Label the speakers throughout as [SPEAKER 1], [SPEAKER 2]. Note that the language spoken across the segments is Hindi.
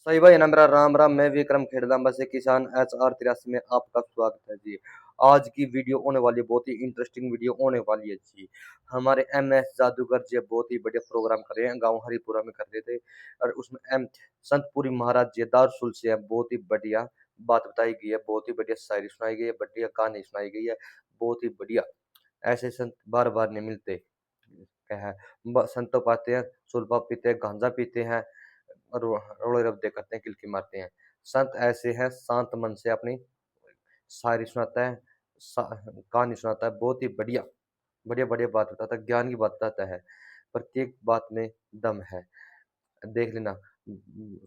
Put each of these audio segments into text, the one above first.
[SPEAKER 1] सही भाई ना मेरा राम राम। मैं विक्रम खेड़दा बसे किसान HR 83 में आपका स्वागत है जी। आज की वीडियो होने वाली है, बहुत ही इंटरेस्टिंग वीडियो होने वाली है जी। हमारे MS जादूगर जी बहुत ही बढ़िया प्रोग्राम कर रहे हैं, गांव हरिपुरा में कर रहे थे। और उसमें एम संतपुरी महाराज जी दारसुल से है, बहुत ही बढ़िया बात बताई गई है, बहुत ही बढ़िया शायरी सुनाई गई है, बढ़िया कहानी सुनाई गई है, बहुत ही बढ़िया। ऐसे संत बार बार नहीं मिलते। क्या है, संत तो पाते हैं, सुलभा पीते हैं, गांजा पीते हैं, रोड़े रब्दे करते हैं, किलकी मारते हैं। संत ऐसे हैं, शांत मन से अपनी शायरी सुनाता है, कहानी सुनाता है, बहुत ही बढ़िया बढ़िया बढ़िया बात बताता है, ज्ञान की बात बताता है। प्रत्येक बात में दम है। देख लेना,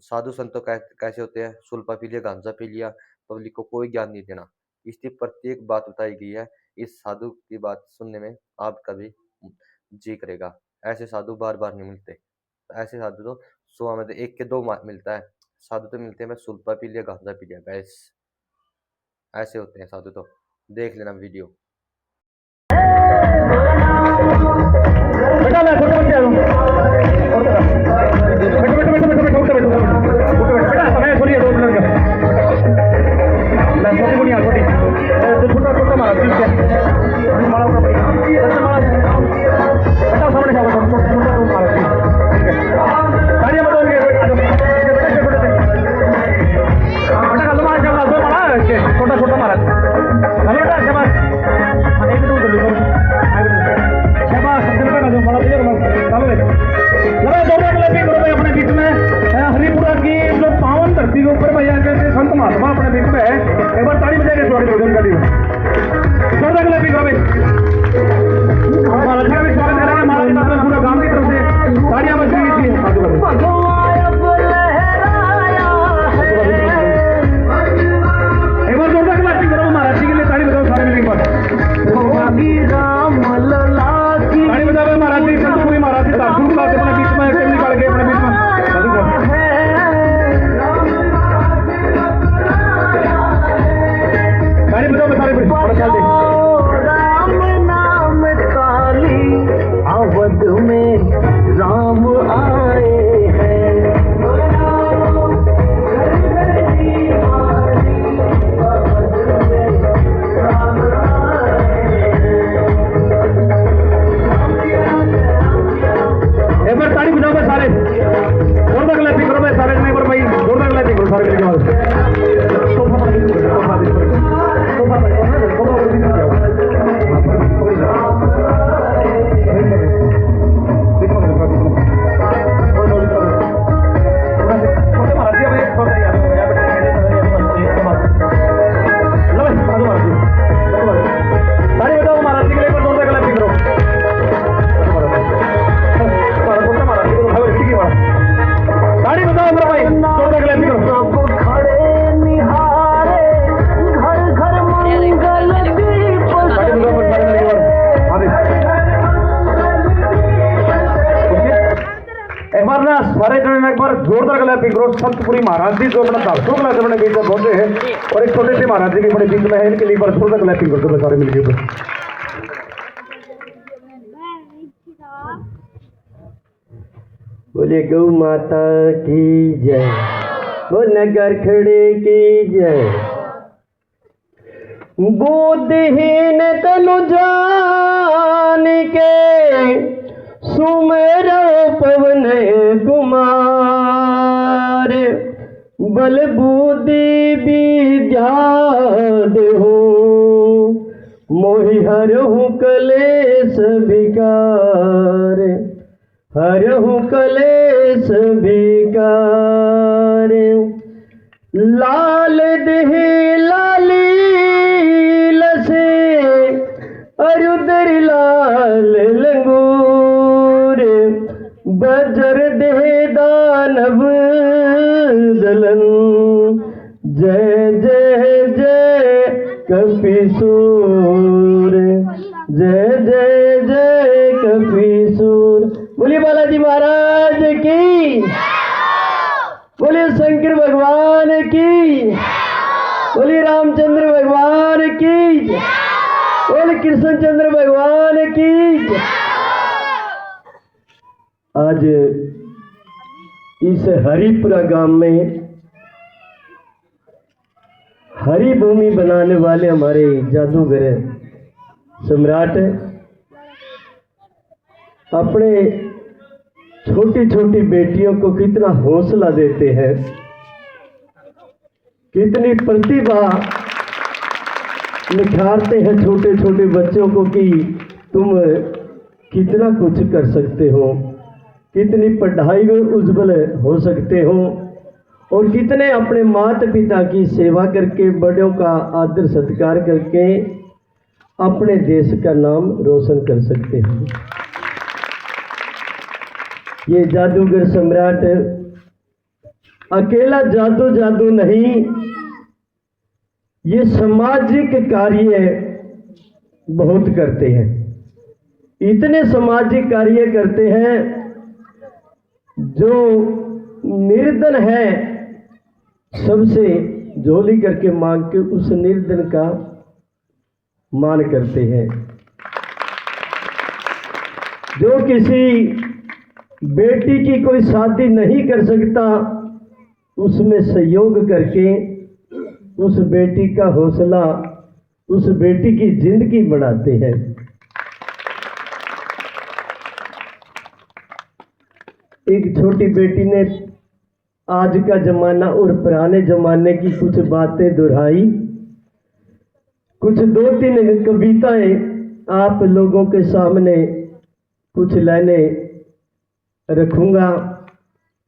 [SPEAKER 1] साधु संत तो कैसे होते हैं, सुल्फा पी लिया, गांजा पी लिया, पब्लिक को कोई ज्ञान नहीं देना। इसकी प्रत्येक बात बताई गई है। इस साधु की बात सुनने में आपका भी जी करेगा। ऐसे साधु बार बार नहीं मिलते। ऐसे साधु तो 100 में से 1 के 2 मिलता है। साधु तो मिलते हैं, मैं सुल्फा पी लिया, गांजा पी लिया, बस ऐसे होते हैं साधु तो। देख लेना वीडियो।
[SPEAKER 2] बेटा मैं छोटे बच्चे आ रहा हूँ बेटा बेटा बेटा बेटा बेटा बेटा बेटा मैं छोड़िए 2 मिनट का मैं छोटी को नहीं आ छोटी तो छोटा छोटा मारा ठीक है मारा का बेटा मारा बेटा सामने जाओ छोटा छोटा तो मारा ठीक है गाड़ियां बताओगे आ जाओ बेटा छोटे से बेटा कल मार जब दो मारा छोटा छोटा मारा हेलो बेटा शाबाश एक मिनट जल्दी शाबाश सबसे बेटा जो मारा दिया चलो लगा दोनों क्लबिंग करो भाई अपने बीच में हरिपुरा की जो पावन धरती के ऊपर भैया कहते संत महात्मा अपने बीच में है। एक बार ताली बजा के स्वागत करो उनका जोरदार क्लबिंग करो भाई। महाराज का भी स्वागत करेंगे, महाराज का पूरा गांव की तरफ से तालियां बज रही थी। एक बार जोरदार क्लबिंग करो महाराज जी के लिए, ताली बजाओ सारे मिलकर ताली बजाओ महाराज जी। संतपुरी महाराज जी दारसुल का अपने बीच में निकाल के अपने बीच में ताली बजाओ सारे बड़ा ख्याल दे।
[SPEAKER 3] राम नाम काली अवध में राम आए हैं।
[SPEAKER 2] एक बार ताली बजाओ भाई सारे, जोरदार क्लैपिंग करो भाई सारे जने। एक बार भाई जोरदार क्लैपिंग करो सारे मिलके। ताली बजाओ महाराज जी के लिए, एक बार जोरदार क्लैपिंग करो। ताली बजाओ मेरा भाई, जोरदार क्लैपिंग करो।
[SPEAKER 3] सब खड़े निहारे घर घर मंगल दीप
[SPEAKER 2] ताली बजाओ भाई सारे मिलके। एक बार ना सारे जने एक बार जोरदार क्लैपिंग करो। संतपुरी महाराज जी जो अपना दारसुल का अपने बीच में पहुंचे हैं और एक छोटे से महाराज जी के बड़े बीच में है, इनके लिए एक बार जोरदार क्लैपिंग करते हुए सारे मिलके।
[SPEAKER 4] बोले गौ माता की जय, बोल नगर खड़े की जय। बोधहीन तनु जान के सुमेरो पवन कुमार। बल बुद्धि विद्या देहु मोहि हरहु कलेश विकार। हरहु कलेश विकार। लाल देह लाली लसे अरुदर लाल लंगूर। बजर देह दानव दलन। जय जय जय कपीसूर। जय जय जय कपीसूर। बोलिए बालाजी महाराज की, बोलिए शंकर भगवान की, बोलिए रामचंद्र भगवान की, बोलिए कृष्णचंद्र भगवान की। आज इस हरिपुरा गांव में हरी भूमि बनाने वाले हमारे जादूगर सम्राट अपने छोटी छोटी बेटियों को कितना हौसला देते हैं, कितनी प्रतिभा निखारते हैं छोटे छोटे बच्चों को कि तुम कितना कुछ कर सकते हो, कितनी पढ़ाई में उज्जवल हो सकते हो और कितने अपने माता पिता की सेवा करके बड़ों का आदर सत्कार करके अपने देश का नाम रोशन कर सकते हो। ये जादूगर सम्राट अकेला जादू नहीं, ये सामाजिक कार्य बहुत करते हैं। इतने सामाजिक कार्य करते हैं, जो निर्धन है सबसे झोली करके मांग के उस निर्धन का मान करते हैं। जो किसी बेटी की कोई शादी नहीं कर सकता, उसमें सहयोग करके उस बेटी का हौसला, उस बेटी की जिंदगी बढ़ाते हैं। एक छोटी बेटी ने आज का जमाना और पुराने जमाने की कुछ बातें दोहराई, कुछ 2-3 कविताएं आप लोगों के सामने कुछ लाइनें रखूंगा,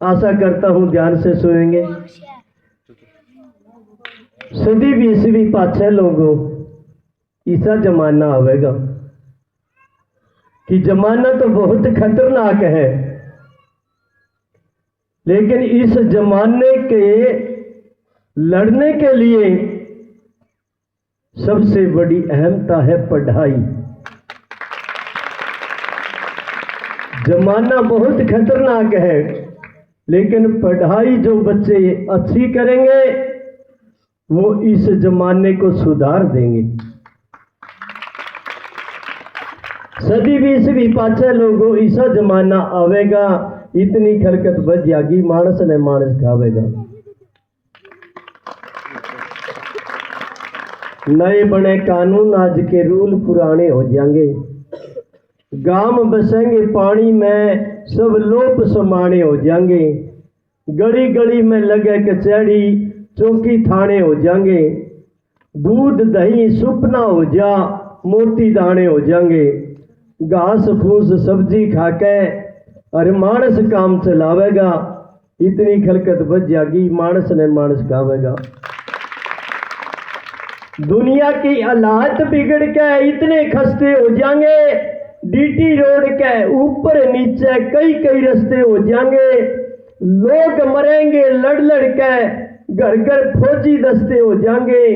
[SPEAKER 4] आशा करता हूं ध्यान से सुनेंगे। सदी 20वीं पाछे लोगों, ऐसा जमाना आवेगा कि जमाना तो बहुत खतरनाक है, लेकिन इस जमाने के लड़ने के लिए सबसे बड़ी अहमता है पढ़ाई। जमाना बहुत खतरनाक है, लेकिन पढ़ाई जो बच्चे अच्छी करेंगे वो इस जमाने को सुधार देंगे। सदी 20वीं पाछे लोगों, ऐसा जमाना आवेगा, इतनी खरकत बच जाएगी, मानस ने मानस खावेगा। नए बने कानून, आज के रूल पुराने हो जाएंगे। गांव बसेंगे पानी में, सब लोप समाने हो जाएंगे। गली गली में लगे कचहरी, चौकी थाने हो जाएंगे। दूध दही सुपना हो जा, मोती दाने हो जाएंगे। घास फूस सब्जी खाके अरे मानस काम चलावेगा, इतनी खलकत बच जाएगी, मानस ने मानस खावेगा। दुनिया की हालात बिगड़ के इतने खस्ते हो जाएंगे, डीटी रोड के ऊपर नीचे कई कई रास्ते हो जाएंगे। लोग मरेंगे लड़ लड़ के, घर घर फौजी दस्ते हो जाएंगे।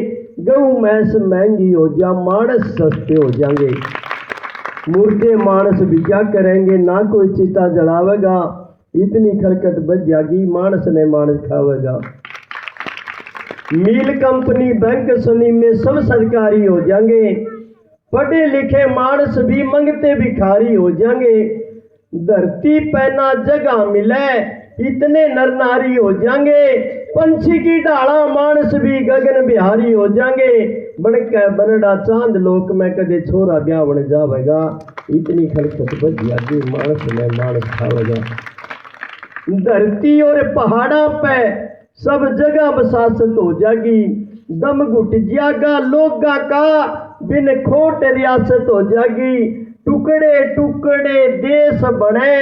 [SPEAKER 4] गऊ मैस महंगी हो जा, मानस सस्ते हो जाएंगे। मुर्दे मानस भी क्या करेंगे, ना कोई चिता जलावेगा, इतनी खलकत बच जाएगी, मानस ने मानस खावेगा। मील कंपनी बैंक सनी में सब सरकारी हो जाएंगे। पढ़े लिखे मानस भी मंगते भिखारी हो जाएंगे। धरती पे ना जगह मिले, इतने नर नारी हो जाएंगे। पंछी की ढाला मानस भी गगन बिहारी हो जाएंगे। बनके बनड़ा चांद लोक में कदे छोरा ब्याह बन जावेगा, इतनी खलकत बच जाएगी, मानस ने मानस खावेगा। धरती और पहाड़ा पे सब जगह बसासत हो जाएगी। दम घुट जाएगा लोगा का, बिन खोट रियासत हो जाएगी। टुकड़े टुकड़े देश बने,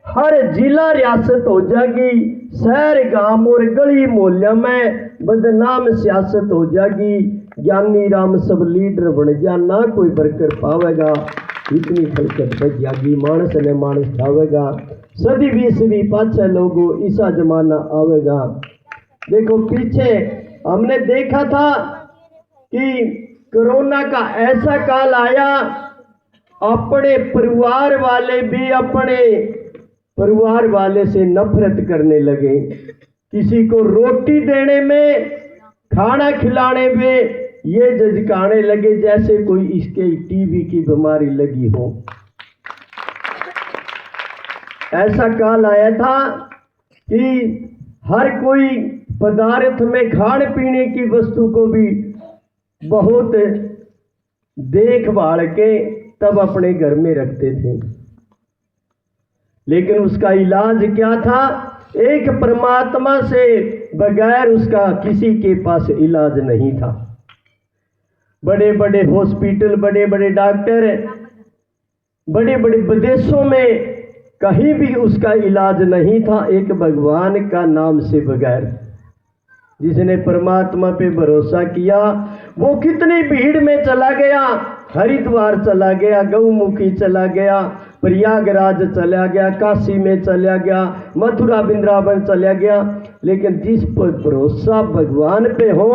[SPEAKER 4] हर जिला रियासत हो जाएगी। शहर गांव और गली मोहल्ला में बदनाम सियासत हो जाएगी। ज्ञानी राम सब लीडर बन जा, ना कोई बरकर पावेगा, इतनी खलकत बच जाएगी, मानस ने मानस खावेगा। सदी 20वीं पाछे लोगों, ऐसा जमाना आवेगा। देखो पीछे हमने देखा था कि कोरोना का ऐसा काल आया, अपने परिवार वाले भी अपने परिवार वाले से नफरत करने लगे। किसी को रोटी देने में, खाना खिलाने में ये झिझकाने लगे जैसे कोई इसके टीबी की बीमारी लगी हो। ऐसा काल आया था कि हर कोई पदार्थ में, खाने पीने की वस्तु को भी बहुत देखभाल के तब अपने घर में रखते थे। लेकिन उसका इलाज क्या था? एक परमात्मा से बगैर उसका किसी के पास इलाज नहीं था। बड़े बड़े हॉस्पिटल, बड़े बड़े डॉक्टर, बड़े बड़े विदेशों में कहीं भी उसका इलाज नहीं था, एक भगवान का नाम से बगैर। जिसने परमात्मा पे भरोसा किया वो कितनी भीड़ में चला गया, हरिद्वार चला गया, गौमुखी चला गया, प्रयागराज चला गया, काशी में चला गया, मथुरा वृंदावन चला गया, लेकिन जिस पर भरोसा भगवान पे हो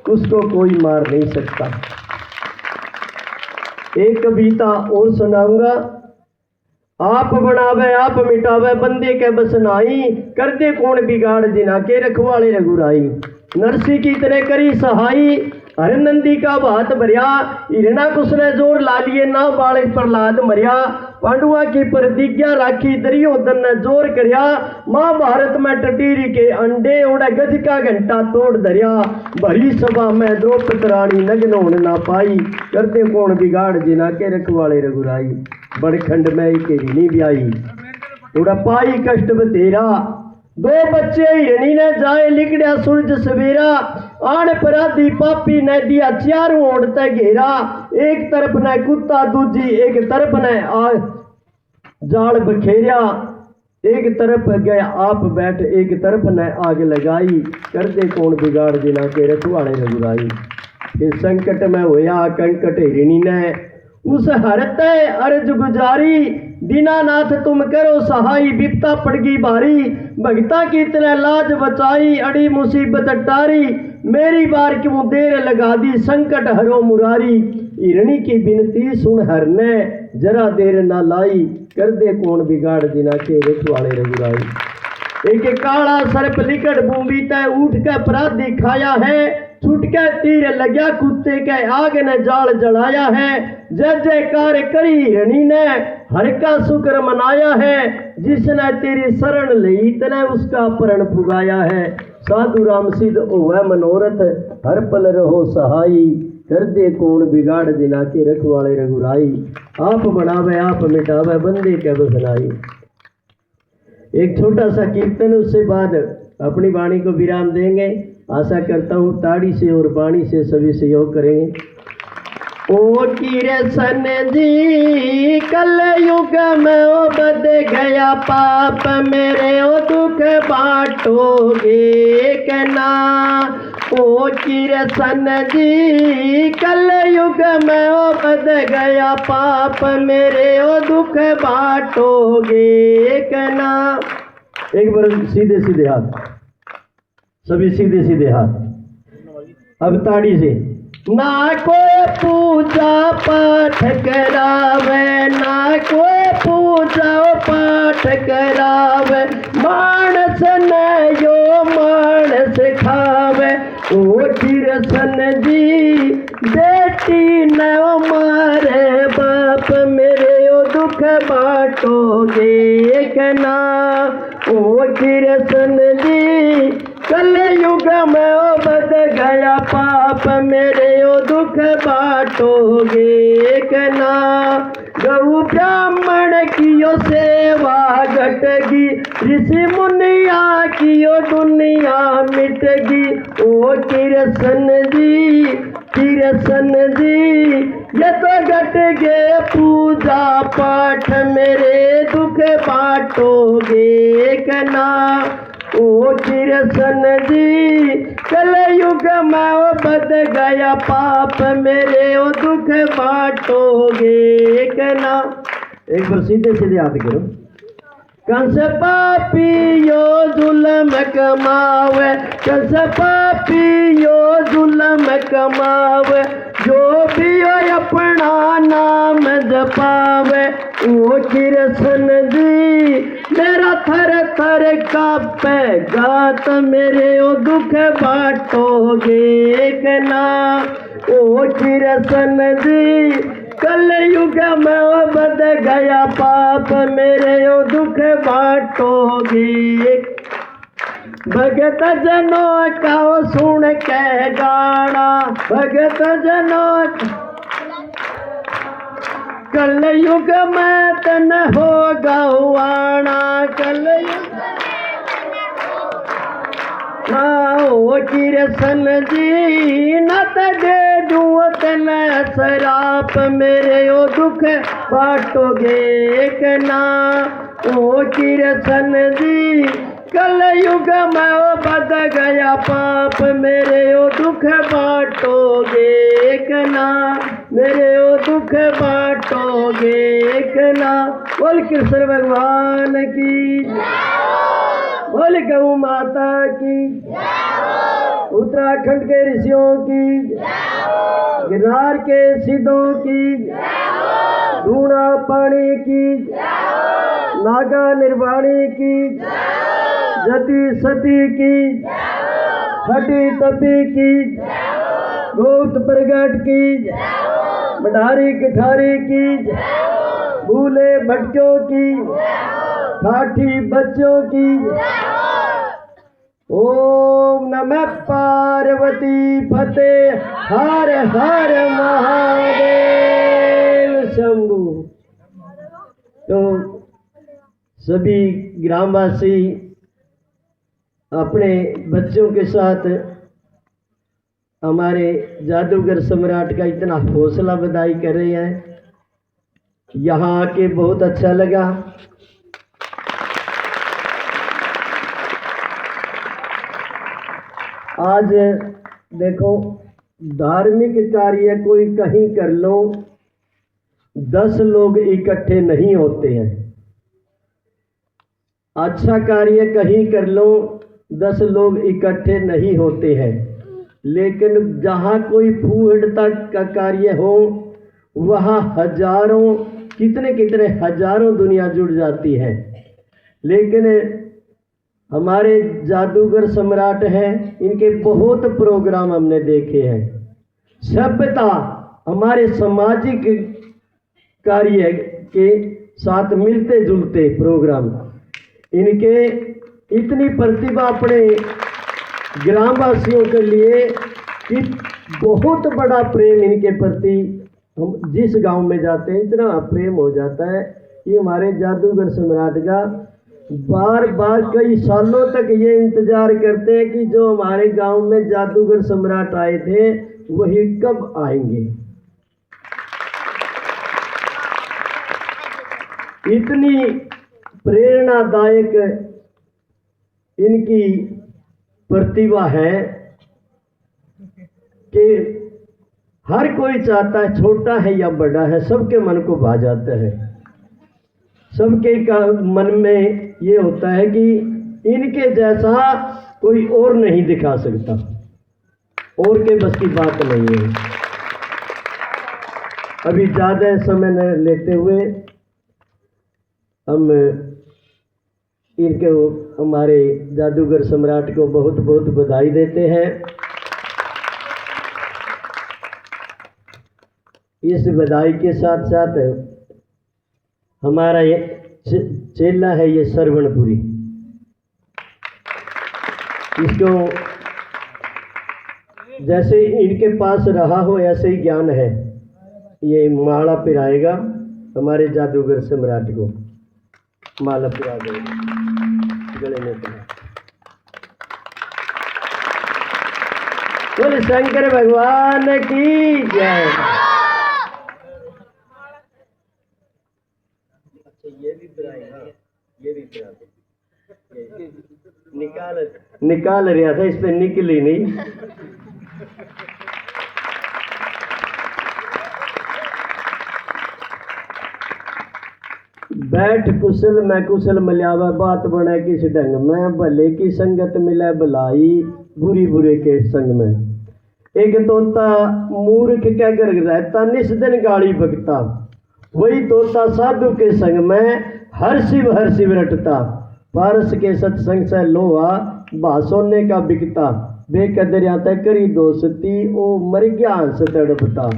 [SPEAKER 4] उसको कोई मार नहीं सकता। एक कविता और सुनाऊंगा। आप बनावे आप मिटावे, बंदे के बस नाई, कर दे कौन बिगाड़ जिना के रखवाले रघुराई। नरसी की तरह करी सहाई, हर नंदी का भात भरिया, हिरणा कुसने जोर ला लिए ना बाले प्रहलाद मरिया। पांडुआ की प्रतिज्ञा राखी, दुर्योधन ने जोर करया, महाभारत में टटीरी के अंडे, उड़ा गज का घंटा तोड़ धरिया। भरी सभा में द्रौपदी रानी नग्न होने ना पाई, करते कौन बिगाड़ जिना के रखवाले रघुराई। बड़खंड में एक हिरणी ब्याई, उड़ा पाई कष्ट बतेरा। दो बच्चे हिरणी ने जाए, लिकड़िया सूरज सवेरा। आण पराधी पापी ने दिया चारों ओर तक घेरा। एक तरफ ने कुत्ता दूजी, एक तरफ ने जाल बखेरिया। एक तरफ गया आप बैठ, एक तरफ ने आग लगाई, कर दे कौन बिगाड़ जिना के रखवाले रघुराई। फिर संकट में होया कंकट, हिरणी ने उस हरते अर्ज गुजारी। दीनानाथ तुम करो सहाई, विपता पड़गी भारी। भगता की तरह लाज बचाई, अड़ी मुसीबत टारी। मेरी बार क्यों देर लगा दी, संकट हरो मुरारी। हिरणी की बिनती सुन हर ने, जरा देर ना लाई, कर दे कौन बिगाड़ जिना के रखवाले रघुराई। एक काला सर्प लिकट भूमि तय, उठ के अपराधी खाया है। छूट के तीर लग्या कुत्ते के, आग ने जाल जलाया है। जय जयकार करी हिरणी ने, हर का शुक्र मनाया है। जिसने तेरी शरण ली, तने उसका प्रण पुगाया है। साधु राम सिद्ध होवे मनोरथ, हर पल रहो सहाई। कर दे कौन बिगाड़ जिना के रखवाले रघुराई। आप बढ़ावे आप मिटावे, बंदे के बस नाई। एक छोटा सा कीर्तन, उससे बाद अपनी वाणी को विराम देंगे। आशा करता हूँ ताड़ी से और वाणी से सभी सहयोग करेंगे। ओ किरसन जी कल युग में ओ बद गया पाप मेरे, ओ दुख बांटोगे कहना। ओ किरसन जी कल युग में ओ बद गया पाप मेरे, ओ दुख बांटोगे कहना। एक बार सीधे सीधे हाथ, सभी सीधे सीधे हाथ। अब ताड़ी से। ना कोई पूजा पाठ करावे, ना कोई पूजा पाठ करावे, मानस न यो मानस खावे। ओ किरसन जी बेटी न मारे बाप मेरे, ओ दुख बांटोगे कहना। ओ किरसन जी कल युग में ओ बद गया पाप मेरे, ओ दुख बांटोगे कहना। गौ ब्राह्मण कियो सेवा घटगी, ऋषि मुनिया कियो दुनिया मिटगी। ओ किरसन जी किरसन जी ये तो घट गए पूजा पाठ मेरे, दुख बांटोगे कहना। ओ किरसन जी कल युग में ओ बद गया पाप मेरे, ओ दुख बांटोगे कहना। एक बार सीधे सीधे याद करो। कंस पापी यो जुल्म कमावे, कंस पापी यो जुल्म कमावे, जो भी अपना नाम जपावे। ओ किरसन जी मेरा थर थर कांपे गात मेरे, ओ दुख बांटोगे कहना। ओ किरसन जी कल युग में ओ बद गया पाप मेरे, ओ दुख बांटोगे। भगत जनों का सुन के गाना, भगत जनों कल युग में तन हो गवाना, कल युग ओ कृष्ण जी न दे दूँ तन शराप, मेरे ओ दुख बांटोगे एक ना। ओ कृष्ण जी कल युग में ओ बद गया पाप, मेरे ओ दुख बांटोगे एक ना, मेरे ओ दुख बांटोगे एक ना। बोल कृष्ण भगवान की, बोल गौ माता की, उत्तराखंड के ऋषियों की, गिरनार के सिद्धों की, धूना पानी की, नागा निर्वाणी की, जति सती की, हटी तपी की, गोप्त प्रगट की, मढ़ारी कठारी की, भूले भटकों की, ठाठी बच्चों की। ओम नमः पार्वती फतेह, हर हर महादेव शंभु। तो सभी ग्रामवासी अपने बच्चों के साथ हमारे जादूगर सम्राट का इतना हौसला बधाई कर रहे हैं। यहाँ आके बहुत अच्छा लगा। आज देखो, धार्मिक कार्य कोई कहीं कर लो, 10 लोग इकट्ठे नहीं होते हैं। अच्छा कार्य कहीं कर लो, 10 लोग इकट्ठे नहीं होते हैं। लेकिन जहाँ कोई फूहड़ता का कार्य हो, वहाँ हजारों, कितने कितने हजारों दुनिया जुड़ जाती है। लेकिन हमारे जादूगर सम्राट हैं, इनके बहुत प्रोग्राम हमने देखे हैं। सभ्यता हमारे सामाजिक कार्य के साथ मिलते जुलते प्रोग्राम। इनके इतनी प्रतिभा अपने ग्रामवासियों के लिए कि बहुत बड़ा प्रेम इनके प्रति, हम जिस गांव में जाते हैं इतना प्रेम हो जाता है कि हमारे जादूगर सम्राट का बार बार कई सालों तक ये इंतजार करते हैं कि जो हमारे गांव में जादूगर सम्राट आए थे वही कब आएंगे। इतनी प्रेरणादायक इनकी प्रतिभा है कि हर कोई चाहता है, छोटा है या बड़ा है, सबके मन को भा जाता है। सबके का मन में ये होता है कि इनके जैसा कोई और नहीं दिखा सकता, और के बस की बात नहीं है। अभी ज़्यादा समय न लेते हुए हम इनके, हमारे जादूगर सम्राट को बहुत बहुत बधाई देते हैं। इस बधाई के साथ साथ हमारा ये चेला है, ये श्रवणपुरी, इसको जैसे इनके पास रहा हो ऐसे ही ज्ञान है। ये माला पिराएगा हमारे जादूगर सम्राट को, माला पिरा देगा गले में पिरा। बोले शंकर भगवान की जय। ये भी पिराएगा, ये भी पिरा दे। निकाल रहा था, इस पे निकली नहीं। बैठ कुशल मैं कुशल मिलावा, बात बने किस ढंग में, भले की संगत मिले भलाई, बुरी बुरे के संग में। एक तोता मूर्ख क्या कर रहता, निस दिन गाली बकता, वही तोता साधु के संग में हर शिव रटता। पारस के सत्संग से लोहा, भासोने का बिकता, बेकदरिया तक करी दोस्ती, ओ मर गया हंस तड़पता।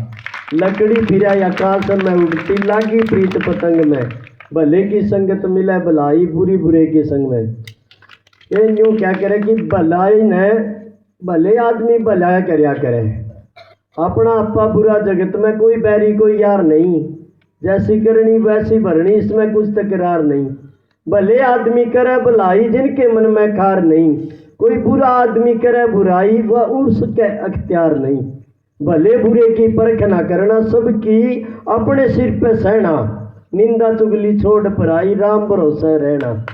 [SPEAKER 4] लकड़ी फिरा आकाश में उड़ती, लागी प्रीत पतंग में, भले की संगत मिले भलाई, बुरी बुरे के संग में। ये यूं क्या करे कि भलाई ने भले आदमी भला करया करे, अपना आपा बुरा जगत में कोई बैरी कोई यार नहीं, जैसी करनी वैसी भरनी इसमें कुछ तकरार नहीं। भले आदमी करे भलाई जिनके मन में खार नहीं, कोई बुरा आदमी करे बुराई वह उसके अख्तियार नहीं। भले बुरे की परख ना करना, सबकी अपने सिर पे सहना, निंदा चुगली छोड़ पराई, राम भरोसा रहना।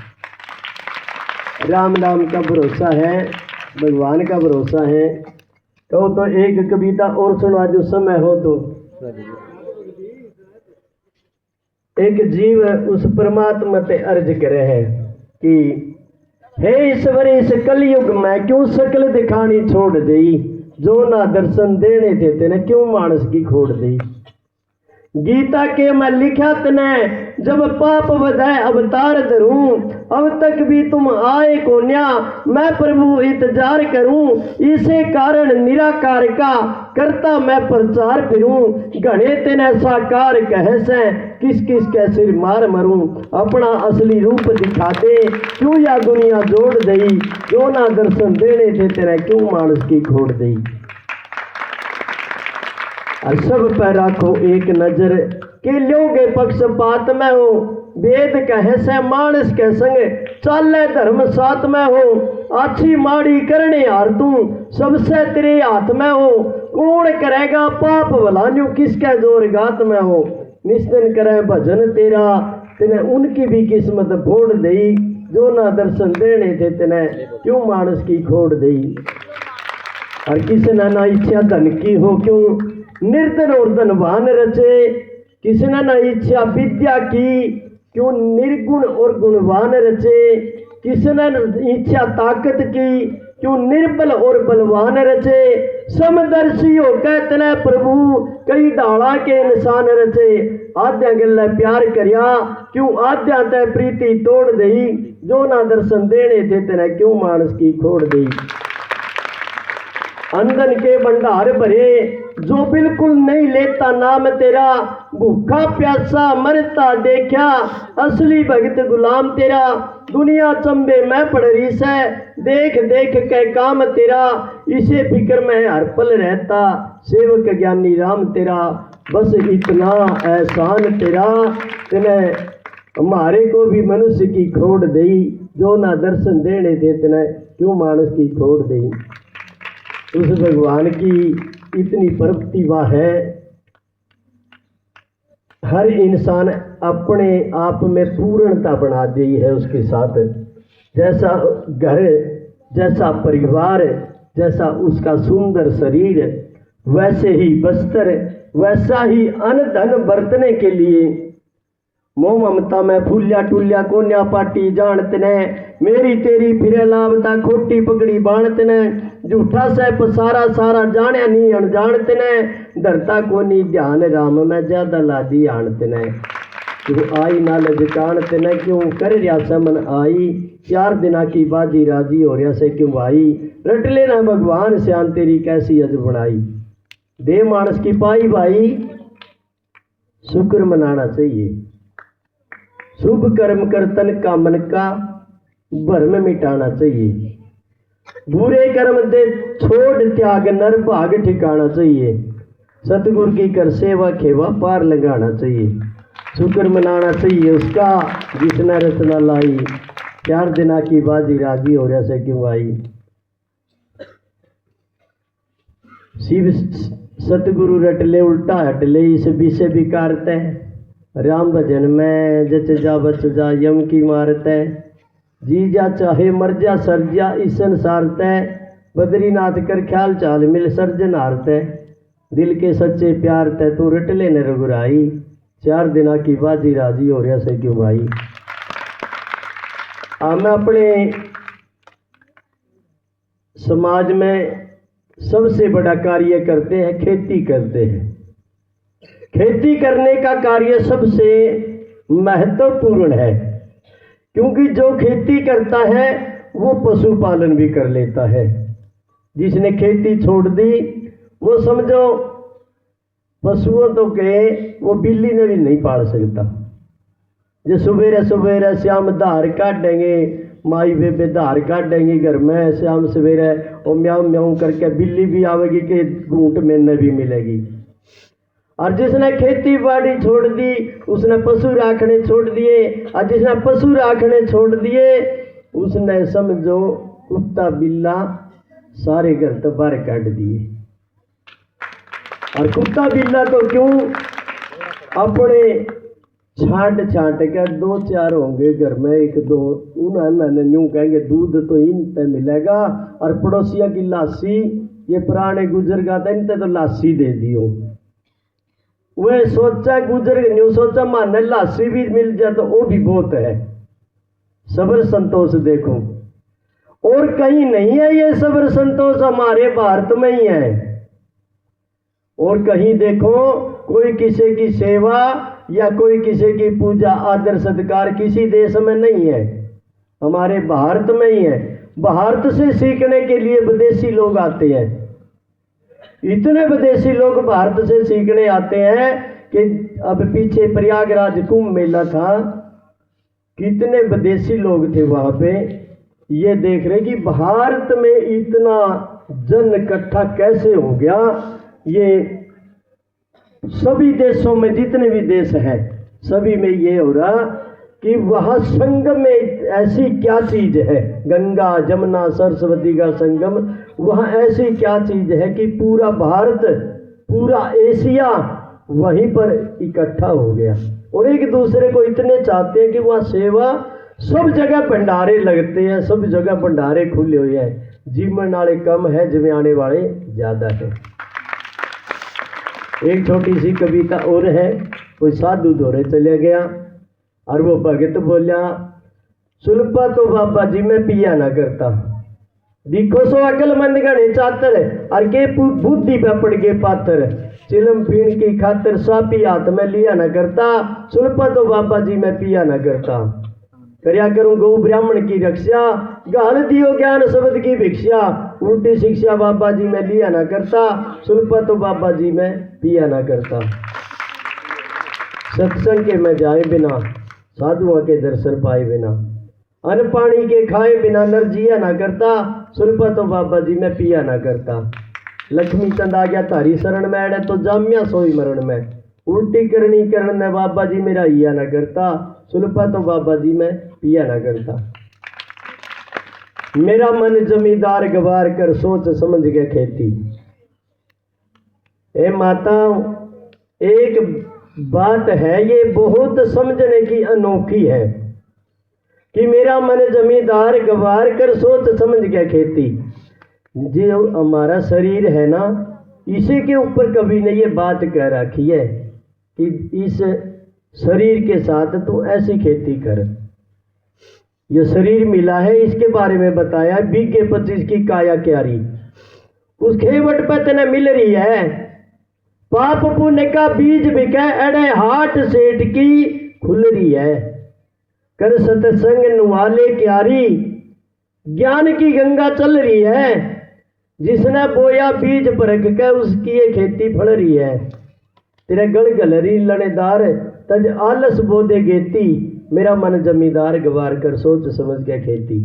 [SPEAKER 4] राम नाम का भरोसा है, भगवान का भरोसा है। कहो तो एक कविता और सुना जो समय हो तो। एक जीव उस परमात्मा पे अर्ज करे है कि हे ईश्वर इस कलयुग में क्यों शकल दिखानी छोड़ दी, जो ना दर्शन देने थे तेने क्यों मानस की खोड़ दी। गीता के मैं लिखा तने जब पाप वधाए अवतार धरूं, अब तक भी तुम आए को न्या, मैं प्रभु इंतजार करूं। इसे कारण निराकार का करता मैं प्रचार फिरूं, घने तेने साकार कहे से किस किस के सिर मार मरूं। अपना असली रूप दिखा दे क्यों या दुनिया जोड़ दई, जो ना दर्शन देने थे तेने क्यों मानस की खोड़ दई। और सब पे राखो एक नजर के लोगे पक्षपात में हो, वेद कहे से मानस के संग चाले धर्म साथ में हो। अच्छी माड़ी करने हार तू सबसे तेरे हाथ में हो, कौन करेगा पाप भलान्यू किसके जोर गात में हो। निस्दिन करे भजन तेरा तेने उनकी भी किस्मत फोड़ दई, जो ना दर्शन देने थे तेने क्यों मानस की खोड़ दई। और किसी ने ना इच्छा धन की हो क्यों निर्धन और धनवान रचे, किसी ने ना इच्छा विद्या की क्यों निर्गुण और गुणवान रचे, किसी ने इच्छा ताकत की क्यों निर्बल और बलवान रचे। समदर्शी हो कहते न प्रभु कई ढाला के इंसान रचे, आद्या गल्ला प्यार करिया क्यों आद्या ते प्रीति तोड़ दई, जो ना दर्शन देने थे तेने क्यों मानस की खोड़ दई। अंधन के भंडार भरे जो बिल्कुल नहीं लेता नाम तेरा, भूखा प्यासा मरता देखा असली भगत गुलाम तेरा। दुनिया चंबे में पड़ रही से देख देख के काम तेरा, इसे फिक्र में हर पल रहता सेवक ज्ञानी राम तेरा। बस इतना एहसान तेरा तेने हमारे को भी मनुष्य की खोड़ दई, जो ना दर्शन देने थे तेने क्यों मानस की खोड़ दई। उस भगवान की इतनी प्रतिभा है, हर इंसान अपने आप में पूर्णता बना दी है उसके साथ। जैसा घर, जैसा परिवार, जैसा उसका सुंदर शरीर, वैसे ही वस्त्र, वैसा ही अन्न धन बरतने के लिए। मोह ममता में फूलिया टूलिया कोन्या पाटी जानते ने, मेरी तेरी फिरे लाभता खोटी पगड़ी बाणते ने। झूठा से पसारा सारा जाने नहीं अनजानते ने, डरता को नहीं ध्यान राम में ज्यादा लादी आणते ने। तू आई ना लजकानते ने क्यों कर रिया समन आई, 4 दिना की बाजी राजी हो रिया से क्यों भाई। रट लेना भगवान श्याम तेरी कैसी अज बनाई, दे मानस की पाई भाई शुक्र मनाना चाहिए। शुभ कर्म करतन का मन का भरम मिटाना चाहिए, बुरे कर्म दे छोड़ त्याग नर भाग ठिकाना चाहिए। सतगुरु की कर सेवा खेवा पार लगाना चाहिए, शुक्र मनाना चाहिए उसका जिसने रचना लाई। 4 दिना की बाजी राजी हो रहा से क्यों आई। शिव सतगुरु रट ले उल्टा हट ले इस विषय विकारत है। राम भजन में जच जा बच जा यम की मारत है, जी जा चाहे मर जा सर जा इस संसार तय। बद्रीनाथ कर ख्याल चाल मिल सर्जन हारत है, दिल के सच्चे प्यार तय तू रट ले न रघुराई। 4 दिना की बाजी राजी हो रहा से क्यों भाई। हम अपने समाज में सबसे बड़ा कार्य करते हैं, खेती करते हैं। खेती करने का कार्य सबसे महत्वपूर्ण है, क्योंकि जो खेती करता है वो पशुपालन भी कर लेता है। जिसने खेती छोड़ दी वो समझो पशुओं तो के वो बिल्ली ने भी नहीं पाल सकता। जो सवेरे सवेरे शाम धार काटेंगे माई बेबे धार काटेंगी घर में शाम सवेरे, और म्याऊं म्याऊं करके बिल्ली भी आवेगी कि घूंट में भी मिलेगी। और जिसने खेती बाड़ी छोड़ दी उसने पशु राखने छोड़ दिए, और जिसने पशु राखने छोड़ दिए उसने समझो कुत्ता बिल्ला सारे घर तो बाहर काट दिए। और कुत्ता बिल्ला तो क्यों, अपने छांट छांट के 2-4 होंगे घर में, 1-2 उन्होंने यूं कहेंगे दूध तो इनते मिलेगा, और पड़ोसिया की लाशी ये पुराने गुजर का था इनते तो लाशी दे दियो। वह सोचा गुजर न्यू सोचा माने लाशी भी मिल जाए तो वो भी बहुत है। सब्र संतोष देखो, और कहीं नहीं है ये सब्र संतोष, हमारे भारत में ही है। और कहीं देखो कोई किसी की सेवा या कोई किसी की पूजा आदर सत्कार किसी देश में नहीं है, हमारे भारत में ही है। भारत से सीखने के लिए विदेशी लोग आते हैं, इतने विदेशी लोग भारत से सीखने आते हैं कि अब पीछे प्रयागराज कुंभ मेला था, कितने विदेशी लोग थे वहां पे, ये देख रहे कि भारत में इतना जन इकट्ठा कैसे हो गया। ये सभी देशों में जितने भी देश हैं सभी में ये हो रहा कि वहाँ संगम में ऐसी क्या चीज है, गंगा जमुना सरस्वती का संगम, वहाँ ऐसी क्या चीज है कि पूरा भारत पूरा एशिया वहीं पर इकट्ठा हो गया, और एक दूसरे को इतने चाहते हैं कि वहाँ सेवा सब जगह भंडारे लगते हैं, सब जगह भंडारे खुले हुए हैं। जीवन वाले कम है, जमाने वाले ज्यादा है। एक छोटी सी कविता और है, कोई साधु दौरे चले गया और वो भगत बोलिया, सुल्पा तो बाबा जी मैं पिया ना करता, दिखो सो अकलमंद गणे चातर, और के बुद्धि पे पड़ गए पातर, चिलम पीण की खातर सापी हाथ में लिया ना करता, सुल्पा तो बाबा जी मैं पिया ना करता, करया करूं गौ ब्राह्मण की रक्षा, गाल दियो ज्ञान शब्द की भिक्षा, उल्टी शिक्षा बाबा जी मैं लिया ना करता, सुल्पा तो बाबा जी मैं पिया ना करता। सत्संग के मैं जाए बिना, साधुओं के दर्शन पाए बिना, अन्न पानी के खाए बिना नर जिया ना करता, सुल्पा तो बाबा जी मैं पिया ना करता। लक्ष्मी चंद आ गया तारी शरण में, अड़े तो जामिया सोई मरण में, उल्टी करनी करण में बाबा जी मेरा हिया ना करता, सुल्पा तो बाबा जी मैं पिया ना करता। मेरा मन जमींदार गवार कर सोच समझ के खेती। ए माता, एक बात है ये बहुत समझने की अनोखी है कि मेरा मन जमींदार गवार कर सोच समझ के खेती। जो हमारा शरीर है ना, इसी के ऊपर कभी ने ये बात कह रखी है कि इस शरीर के साथ तू ऐसी खेती कर। ये शरीर मिला है, इसके बारे में बताया, 20-25 की काया क्यारी, उस खेवट पे तेने मिल रही है, पाप पुण्य का बीज बिके, अड़े हाट सेठ की खुल रही है, कर सत्संग नुआले क्यारी, ज्ञान की गंगा चल रही है, जिसने बोया बीज परख के उसकी ये खेती फल रही है। तेरे गल गलरी लनेदार तज आलस बोधे गेती, मेरा मन जमींदार गवार कर सोच समझ के खेती।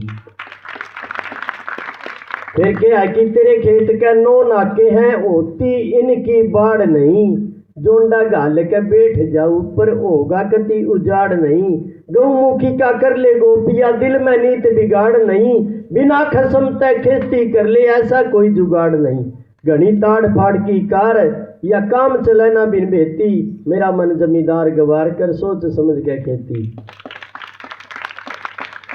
[SPEAKER 4] फिर क्या है कि तेरे खेत के 9 नाके हैं, होती इनकी बाढ़ नहीं, जोंडा घाल के बैठ जाऊ पर होगा कति उजाड़ नहीं, गौमुखी का कर ले गोपिया दिल में नीत बिगाड़ नहीं, बिना खसम तय खेती कर ले ऐसा कोई जुगाड़ नहीं, घनी ताड़ फाड़ की कार या काम चलाना बिन बेती, मेरा मन जमींदार गवार कर सोच समझ के खेती।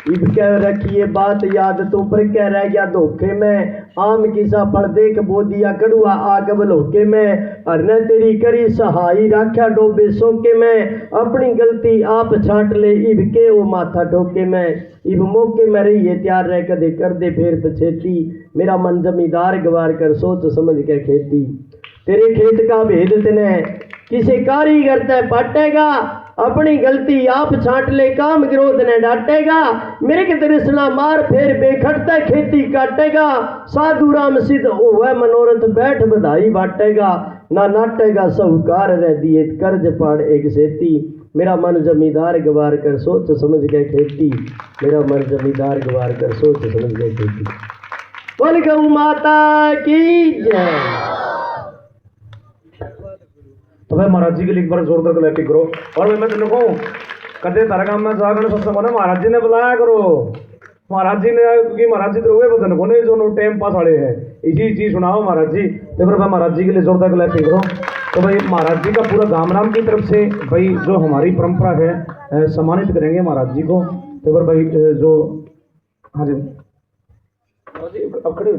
[SPEAKER 4] इब कह रखिए बात याद तो पर कह रह गया धोखे में, आम किसा फल देख बो दिया कड़ुआ आग बलोके में, अरने तेरी करी सहाई राख्या डोबे सोके में, अपनी गलती आप छांट ले इब के वो माथा ठोके में, इब मौके में रहिए तैयार रह कदे कर दे फेर पछेती, मेरा मन जमींदार गवार कर सोच समझ के खेती। तेरे खेत का भेद तने किसी कारीगर तय पाटेगा, अपनी गलती आप छांट ले काम विरोध ने डांटेगा, मेरे के तृष्णा मार फेर बेखटता खेती काटेगा, साधु राम सिद्ध होवे मनोरथ बैठ बधाई बाटेगा, ना नाटेगा साहूकार रह दिए कर्ज पाड़ एक सेती, मेरा मन जमींदार गवार कर सोच समझ के खेती, मेरा मन जमींदार गवार कर सोच समझ के खेती। बोल गौ माता की जय।
[SPEAKER 2] तो भाई महाराज जी के लिए एक बार जोरदार क्लैपिंग करो। और भाई मैं तेन कहूँ कदे तारा काम में जाकर सबसे पहले महाराज जी ने बुलाया करो। महाराज जी ने, क्योंकि महाराज जी तो वे भजन को नहीं जो टाइम पास वाले हैं, इसी चीज सुनाओ महाराज जी। तो फिर भाई महाराज जी के लिए जोरदार क्लैपिंग करो। तो भाई महाराज जी का पूरा गाम राम की तरफ से भाई जो हमारी परंपरा है सम्मानित करेंगे महाराज जी को। तो फिर भाई जो हाँ जी अब खड़े हो